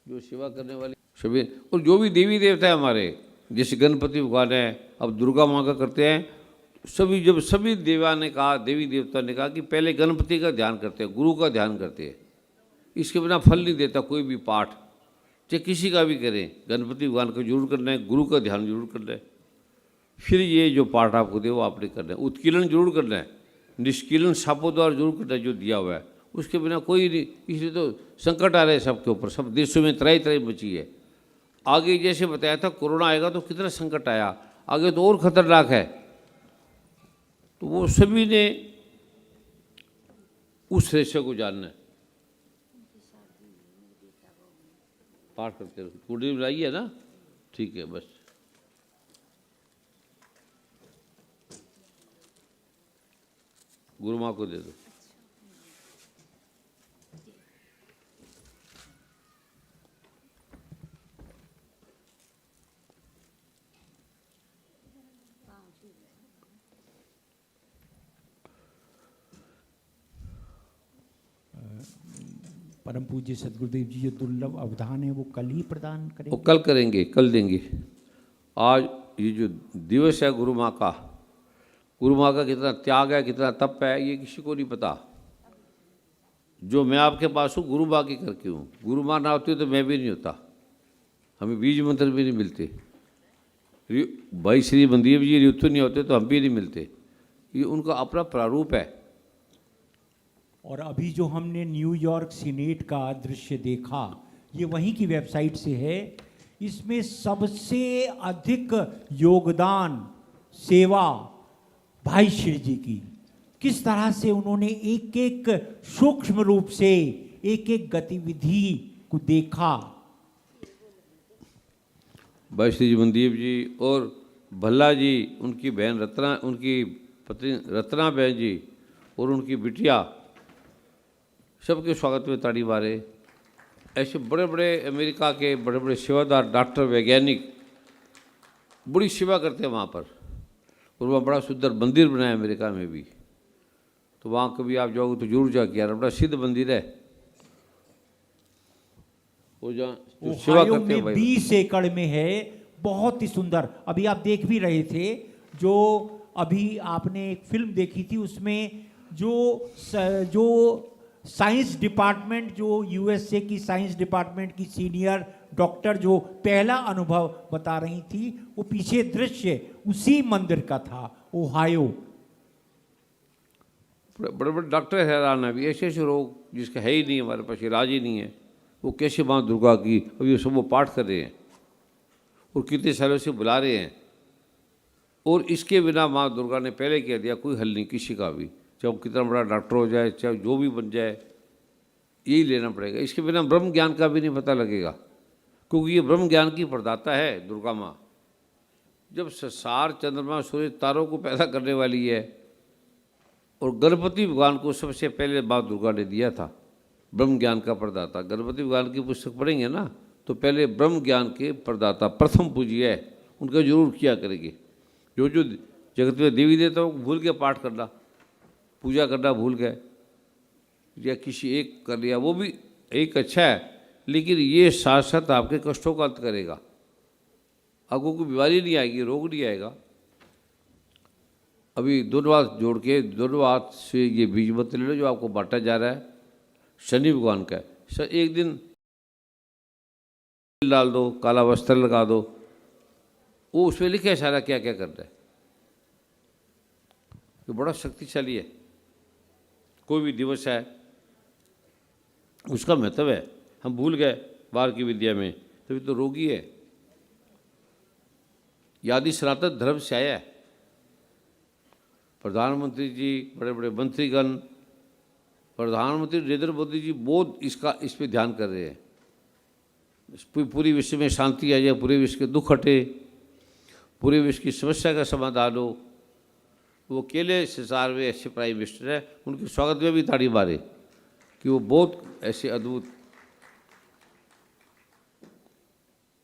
जो सेवा करने वाले सभी, और जो भी देवी देवता है हमारे, जैसे गणपति भगवान है, अब दुर्गा माँ का करते हैं, सभी जब सभी देवा ने कहा, देवी देवता ने कहा कि पहले गणपति का ध्यान करते हैं, गुरु का ध्यान करते हैं, इसके बिना फल नहीं देता कोई भी पाठ, चाहे किसी का भी करें, गणपति भगवान को जरूर करना है, गुरु का ध्यान जरूर करना है, फिर ये जो पाठ आपको दे वो आपने करना है, उत्कीर्ण जरूर करना है, निष्कीर्ण सापों द्वारा जरूर करना है जो दिया हुआ है, उसके बिना कोई नहीं। इसलिए तो संकट आ रहे हैं सबके ऊपर, सब देशों में त्राही त्राही मची है। आगे जैसे बताया था कोरोना आएगा तो कितना संकट आया, आगे तो और खतरनाक है। तो वो सभी ने उस रहस्य को जानना है। पाठ करते रहो, कुंडली बनाई है ना, ठीक है, बस गुरु माँ को दे दो। परम पूज्य सदगुरुदेव जी जो दुर्लभ अवधान है वो कल ही प्रदान करेंगे? वो कल करेंगे, कल देंगे। आज ये जो दिवस है गुरु माँ का कितना त्याग है, कितना तप है, ये किसी को नहीं पता। जो मैं आपके पास हूँ गुरु माँ की करके हूँ, गुरु माँ ना होती तो मैं भी नहीं होता, हमें बीज मंत्र भी नहीं मिलते। भाई श्री मंदीप जी ऋतु नहीं होते तो हम भी नहीं मिलते, ये उनका अपना प्रारूप है। और अभी जो हमने न्यूयॉर्क सीनेट का दृश्य देखा, ये वहीं की वेबसाइट से है। इसमें सबसे अधिक योगदान सेवा भाई श्री जी की, किस तरह से उन्होंने एक एक सूक्ष्म रूप से एक एक गतिविधि को देखा। भाई श्री मनदीप जी और भल्ला जी, उनकी बहन रत्ना, उनकी पत्नी रत्ना बहन जी और उनकी बिटिया, सबके स्वागत में ताड़ी मारे। ऐसे बड़े बड़े अमेरिका के बड़े बड़े सेवादार, डॉक्टर, वैज्ञानिक बड़ी सेवा करते हैं वहाँ पर, और वहाँ बड़ा सुंदर मंदिर बनाया अमेरिका में भी। तो वहाँ कभी आप जाओगे तो जरूर जाके, यार बड़ा सिद्ध मंदिर है वो, जहाँ जो सेवा करते हैं भाई। 20 एकड़ में है, बहुत ही सुंदर। अभी आप देख भी रहे थे, जो अभी आपने एक फिल्म देखी थी, उसमें जो साइंस डिपार्टमेंट, जो यूएसए की साइंस डिपार्टमेंट की सीनियर डॉक्टर जो पहला अनुभव बता रही थी, वो पीछे दृश्य उसी मंदिर का था, ओहायो। बड़े बड़े डॉक्टर हैरान है, अभी ऐसे ऐसे रोग जिसका है ही नहीं, हमारे पास इलाज ही नहीं है, वो कैसे माँ दुर्गा की अभी सब वो पाठ कर रहे हैं और कितने सालों से बुला रहे हैं। और इसके बिना माँ दुर्गा ने पहले कह दिया कोई हल नहीं किसी का भी, चाहे वो कितना बड़ा डॉक्टर हो जाए, चाहे जो भी बन जाए, यही लेना पड़ेगा। इसके बिना ब्रह्म ज्ञान का भी नहीं पता लगेगा, क्योंकि ये ब्रह्म ज्ञान की प्रदाता है दुर्गा माँ। जब संसार चंद्रमा सूर्य तारों को पैदा करने वाली है, और गणपति भगवान को सबसे पहले माँ दुर्गा ने दिया था ब्रह्म ज्ञान का प्रदाता। गणपति भगवान की पुस्तक पढ़ेंगे ना, तो पहले ब्रह्म ज्ञान के प्रदाता प्रथम पूज्य है, उनका जरूर किया करेंगे। जो जो जगत में देवी देवताओं को भूल के पाठ करना, पूजा करना भूल गए, या किसी एक कर लिया, वो भी एक अच्छा है, लेकिन ये साथ साथ आपके कष्टों का अंत करेगा। आपको कोई बीमारी नहीं आएगी, रोग नहीं आएगा। अभी दोनों हाथ जोड़ के, दोनों हाथ से ये बीज मंत्र ले लो जो आपको बांटा जा रहा है, शनि भगवान का है। एक दिन डाल दो, काला वस्त्र लगा दो, वो उसमें लिखे सारा क्या क्या करना है। ये बड़ा शक्तिशाली है। कोई भी दिवस है उसका महत्व है, हम भूल गए बाहर की विद्या में, तभी तो रोगी है। यादि सनातन धर्म से आया है। प्रधानमंत्री जी, बड़े बड़े मंत्रीगण, प्रधानमंत्री नरेंद्र मोदी जी बहुत इस पे ध्यान कर रहे हैं, पूरी विश्व में शांति आ जाए, पूरे विश्व के दुख हटे, पूरे विश्व की समस्या का समाधान हो। वो अकेले संसार में ऐसे प्राइम मिनिस्टर है, उनके स्वागत में भी ताड़ी मारे कि वो बहुत ऐसे अद्भुत।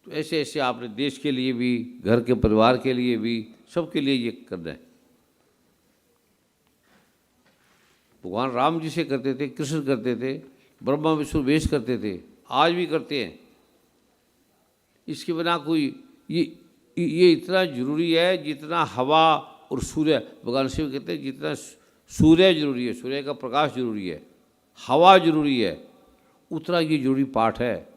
तो ऐसे ऐसे आपने देश के लिए भी, घर के परिवार के लिए भी, सबके लिए ये करना है। भगवान राम जी से करते थे, कृष्ण करते थे, ब्रह्मा विष्णु वेश करते थे, आज भी करते हैं। इसके बिना कोई ये इतना जरूरी है जितना हवा और सूर्य, भगवान शिव कहते हैं जितना सूर्य जरूरी है, सूर्य का प्रकाश जरूरी है, हवा जरूरी है, उतना ये जरूरी पाठ है।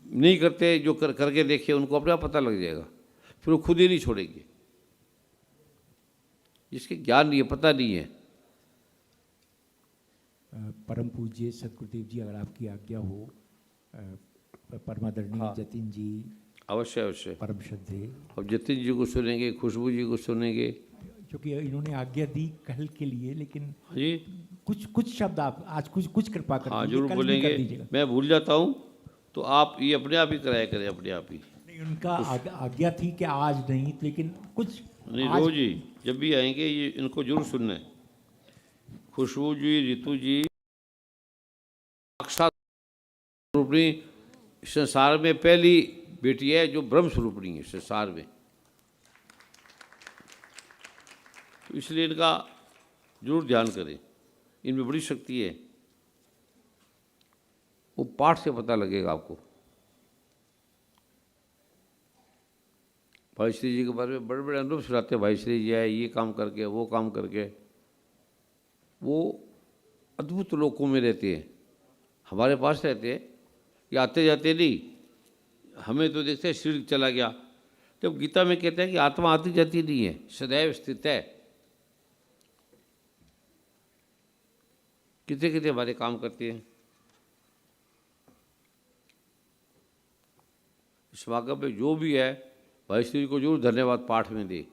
नहीं करते जो करके देखिए, उनको अपने आप पता लग जाएगा, फिर वो खुद ही नहीं छोड़ेंगे। जिसके ज्ञान नहीं है, पता नहीं है। परम पूज्य सदगुरुदेव जी, अगर आपकी आज्ञा हो, परमादरणीय जतिन जी, अवश्य अवश्य। परम श्रद्धे, अब जतिन जी को सुनेंगे, खुशबू जी को सुनेंगे, क्योंकि इन्होंने आज्ञा दी कल के लिए, लेकिन जी कुछ शब्द आप आज कुछ कृपा कर हाँ दीजिए, जरूर कल भी कर बोलेंगे। दीजिएगा। मैं भूल जाता हूँ तो आप ये अपने आप ही कराया करें, अपने आप ही। नहीं, उनका आज्ञा थी कि आज नहीं, लेकिन कुछ नहीं, आज रोज ही जब भी आएंगे ये इनको जरूर सुनना है। खुशबू जी, रितु जी साक्षात स्वरूपणी संसार में पहली बेटी है जो ब्रह्म स्वरूपणी है संसार में, तो इसलिए इनका जरूर ध्यान करें। इनमें बड़ी शक्ति है, वो पाठ से पता लगेगा आपको। भाई श्री जी के बारे में बड़े बड़े अनुभव सुनाते हैं। भाई श्री जी है, ये काम करके, वो काम करके, वो अद्भुत लोकों में रहते हैं, हमारे पास रहते हैं, ये आते जाते नहीं। हमें तो देखते हैं शरीर चला गया, जब गीता में कहते हैं कि आत्मा आती जाती नहीं है, सदैव स्थित है। कितने कितने हमारे काम करते हैं। समागम में जो भी है, भाई श्री को जरूर धन्यवाद पाठ में दे।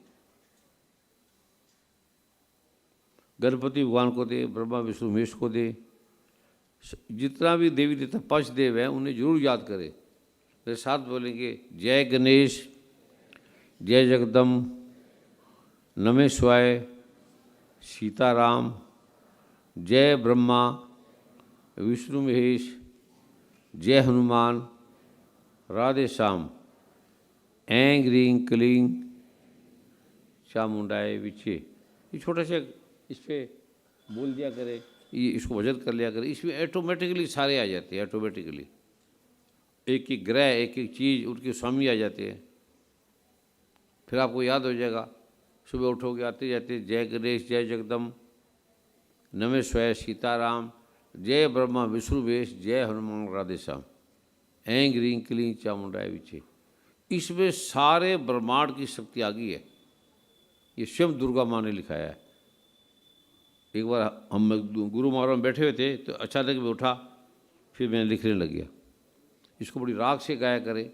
गणपति भगवान को दे, ब्रह्मा विष्णु महेश को दे, जितना भी देवी देवता पंच देव हैं उन्हें जरूर याद करें। मेरे साथ बोलेंगे, जय गणेश, जय जगदम, नमः शिवाय, सीताराम, जय ब्रह्मा विष्णु महेश, जय हनुमान, राधे श्याम, ऐं ग्रीं क्लीं चामुंडाय विचे। ये छोटा सा इस पर बोल दिया करे, ये इसको वजन कर लिया करे, इसमें ऑटोमेटिकली सारे आ जाते हैं। ऑटोमेटिकली एक एक ग्रह, एक एक चीज़, उनके स्वामी आ जाते हैं। फिर आपको याद हो जाएगा, सुबह उठोगे आते जाते जय गणेश, जय जगदम, नमः शिवाय, सीताराम, जय ब्रह्मा विष्णु महेश, जय हनुमान, राधे श्याम, ऐं ग्रीं क्लीं चामुंडाय विचे। इसमें सारे ब्रह्मांड की शक्ति आ गई है। ये स्वयं दुर्गा माँ ने लिखाया है। एक बार हम गुरु महाराज में बैठे हुए थे तो अचानक मैं उठा, फिर मैंने लिखने लग गया। इसको बड़ी राग से गाया करें,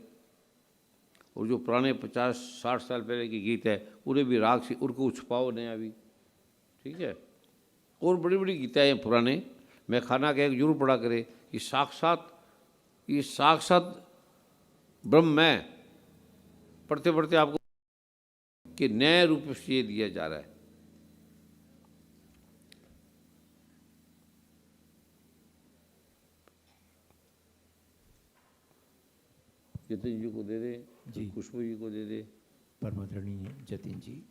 और जो पुराने 50-60 साल पहले के गीत है उन्हें भी राग से, उनको छुपाओ नया भी, ठीक है। और बड़ी बड़ी गीताएँ हैं पुराने, मैं खाना कह जरूर पढ़ा करे। ये साक्षात ब्रह्म मैं, पढ़ते पढ़ते आपको कि नए रूप से ये दिया जा रहा है। जतिन जी को दे दे जी, खुशबू जी को दे दे, परमादरणीय जतिन जी।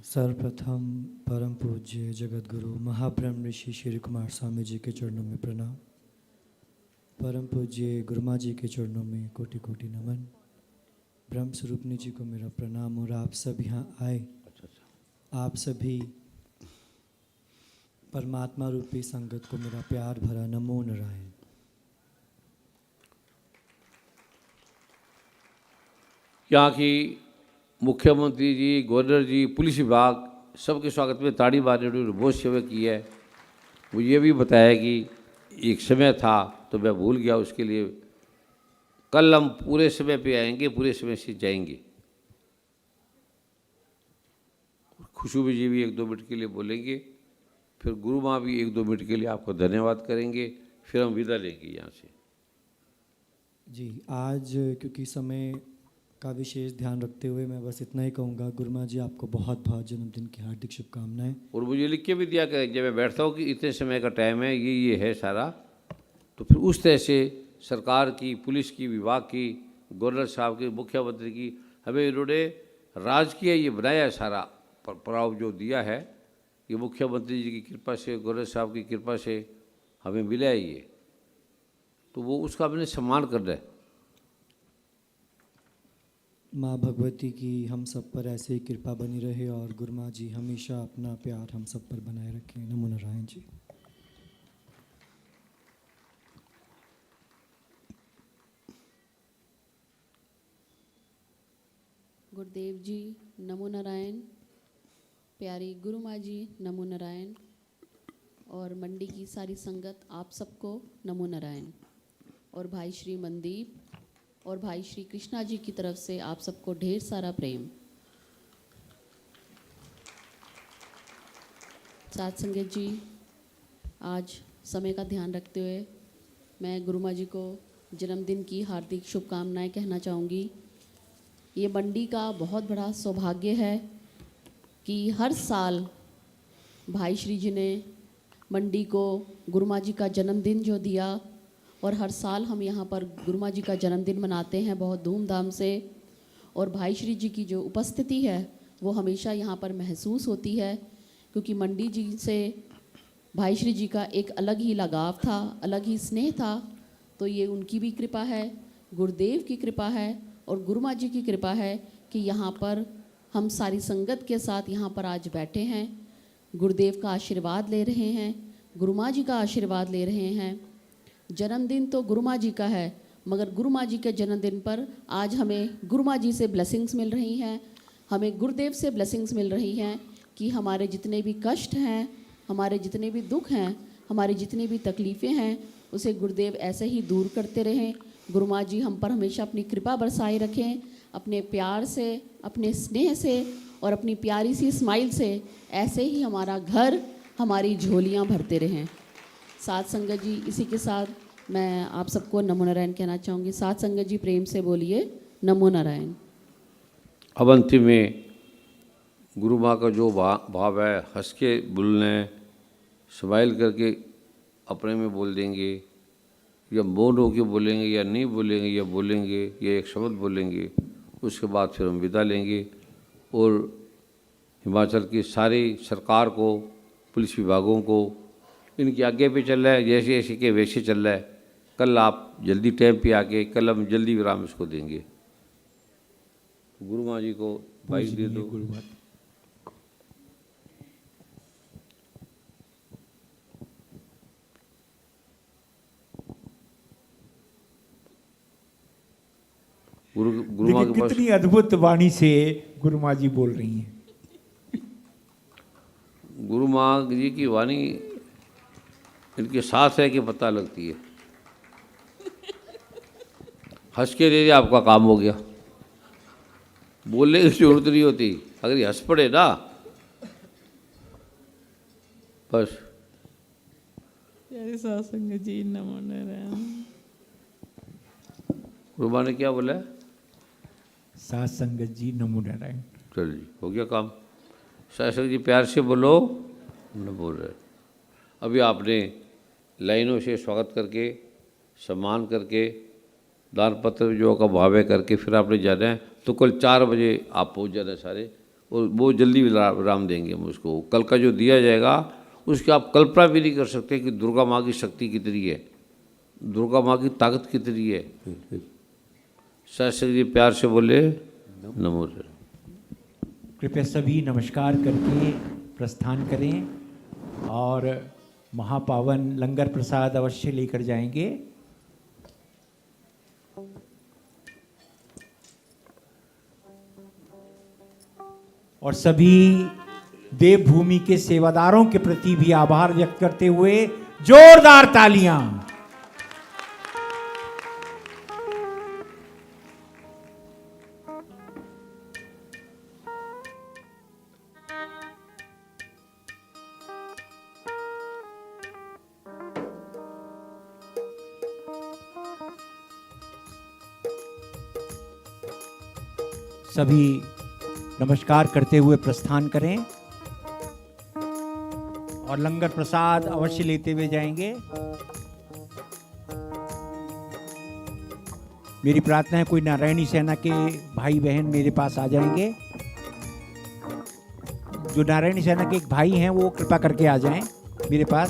सर्वप्रथम परम पूज्य जगत गुरु महाब्रह्म ऋषि श्री कुमार स्वामी जी के चरणों में प्रणाम। परम पूज्य गुरुमा जी के चरणों में कोटि कोटि नमन। ब्रह्म स्वरूपनी जी को मेरा प्रणाम। और आप सब यहाँ आए, आप सभी परमात्मा रूपी संगत को मेरा प्यार भरा नमो नारायण। यहाँ की मुख्यमंत्री जी, गवर्नर जी, पुलिस विभाग, सबके स्वागत में ताड़ी मारने उन्होंने बहुत सेवा की है। वो ये भी बताया कि एक समय था तो मैं भूल गया, उसके लिए कल हम पूरे समय पे आएंगे, पूरे समय से जाएंगे। खुशबू जी भी 1-2 मिनट के लिए बोलेंगे, फिर गुरु माँ भी 1-2 मिनट के लिए आपको धन्यवाद करेंगे, फिर हम विदा लेंगे यहाँ से। जी, आज क्योंकि समय का विशेष ध्यान रखते हुए मैं बस इतना ही कहूँगा। गुरुमा जी, आपको बहुत बहुत जन्मदिन की हार्दिक शुभकामनाएं। और मुझे लिख के भी दिया करें जब मैं बैठता हूँ कि इतने समय का टाइम है, ये है सारा, तो फिर उस तरह से सरकार की, पुलिस की, विभाग की, गवर्नर साहब की, मुख्यमंत्री की, हमें इन्होंने राजकीय ये बनाया है सारा पड़ाव जो दिया है, ये मुख्यमंत्री जी की कृपा से, गौरव साहब की कृपा से हमें मिला है ये, तो वो उसका हमने सम्मान करना है। माँ भगवती की हम सब पर ऐसे ही कृपा बनी रहे और गुरुमा जी हमेशा अपना प्यार हम सब पर बनाए रखें। नमो नारायण जी। गुरुदेव जी नमो नारायण, प्यारी गुरु माँ जी नमो नारायण, और मंडी की सारी संगत आप सबको नमो नारायण, और भाई श्री मनदीप और भाई श्री कृष्णा जी की तरफ से आप सबको ढेर सारा प्रेम। साथ संगत जी, आज समय का ध्यान रखते हुए मैं गुरु माँ जी को जन्मदिन की हार्दिक शुभकामनाएं कहना चाहूँगी। ये मंडी का बहुत बड़ा सौभाग्य है कि हर साल भाई श्री जी ने मंडी को गुरु माँ जी का जन्मदिन जो दिया, और हर साल हम यहाँ पर गुरु माँ जी का जन्मदिन मनाते हैं बहुत धूमधाम से, और भाई श्री जी की जो उपस्थिति है वो हमेशा यहाँ पर महसूस होती है, क्योंकि मंडी जी से भाई श्री जी का एक अलग ही लगाव था, अलग ही स्नेह था। तो ये उनकी भी कृपा है, गुरुदेव की कृपा है और गुरु माँ जी की कृपा है कि यहाँ पर हम सारी संगत के साथ यहाँ पर आज बैठे हैं, गुरुदेव का आशीर्वाद ले रहे हैं, गुरु माँ जी का आशीर्वाद ले रहे हैं। जन्मदिन तो गुरु माँ जी का है, मगर गुरु माँ जी के जन्मदिन पर आज हमें गुरु माँ जी से ब्लेसिंग्स मिल रही हैं, हमें गुरुदेव से ब्लेसिंग्स मिल रही हैं कि हमारे जितने भी कष्ट हैं, हमारे जितने भी दुख हैं, हमारी जितनी भी तकलीफ़ें हैं, उसे गुरुदेव ऐसे ही दूर करते रहें। गुरु माँ जी हम पर हमेशा अपनी कृपा बरसाए रखें, अपने प्यार से, अपने स्नेह से और अपनी प्यारी सी स्माइल से ऐसे ही हमारा घर, हमारी झोलियाँ भरते रहें। साथ संगत जी, इसी के साथ मैं आप सबको नमो नारायण कहना चाहूँगी। साथ संगत जी प्रेम से बोलिए नमो नारायण। अब अंतिम में गुरु माँ का जो भाव है, हंस के बोलने, स्माइल करके अपने में बोल देंगे, या मौन होकर बोलेंगे या नहीं बोलेंगे, या बोलेंगे या एक शब्द बोलेंगे, उसके बाद फिर हम विदा लेंगे। और हिमाचल की सारी सरकार को, पुलिस विभागों को, इनके आगे पे चल रहा है, जैसे ऐसे के वैसे चल रहा है। कल आप जल्दी टाइम पे आके, कल हम जल्दी विराम इसको देंगे। गुरु माँ जी को बाइक दे दो। गुरु माँ के पास कितनी अद्भुत वाणी से गुरु माँ जी बोल रही हैं। गुरु माँ जी की वाणी इनके साथ है कि पता लगती है। हंस के दे दिया, आपका काम हो गया, बोलने की जरूरत नहीं होती। अगर ये हंस पड़े ना, बस। प्यारे सत्संग जी नमो नारायण। गुरु माँ ने क्या बोला है? साथ संगत जी नमो नारायण। चल जी, हो गया काम। शासक जी प्यार से बोलो, न बोल रहे। अभी आपने लाइनों से स्वागत करके, सम्मान करके, दान पत्र जो का भाव है करके फिर आपने जाना है। तो कल 4 बजे आप पहुंच जाना सारे, और वो जल्दी विराम देंगे हम उसको। कल का जो दिया जाएगा उसकी आप कल्पना भी नहीं कर सकते कि दुर्गा माँ की शक्ति कितनी है, दुर्गा माँ की ताकत कितनी है। शासक जी प्यार से बोले नमो। कृपया सभी नमस्कार करके प्रस्थान करें और महापावन लंगर प्रसाद अवश्य लेकर जाएंगे। और सभी देवभूमि के सेवादारों के प्रति भी आभार व्यक्त करते हुए जोरदार तालियां। सभी नमस्कार करते हुए प्रस्थान करें और लंगर प्रसाद अवश्य लेते हुए जाएंगे। मेरी प्रार्थना है कोई नारायणी सेना के भाई बहन मेरे पास आ जाएंगे। जो नारायणी सेना के एक भाई हैं वो कृपा करके आ जाएं मेरे पास।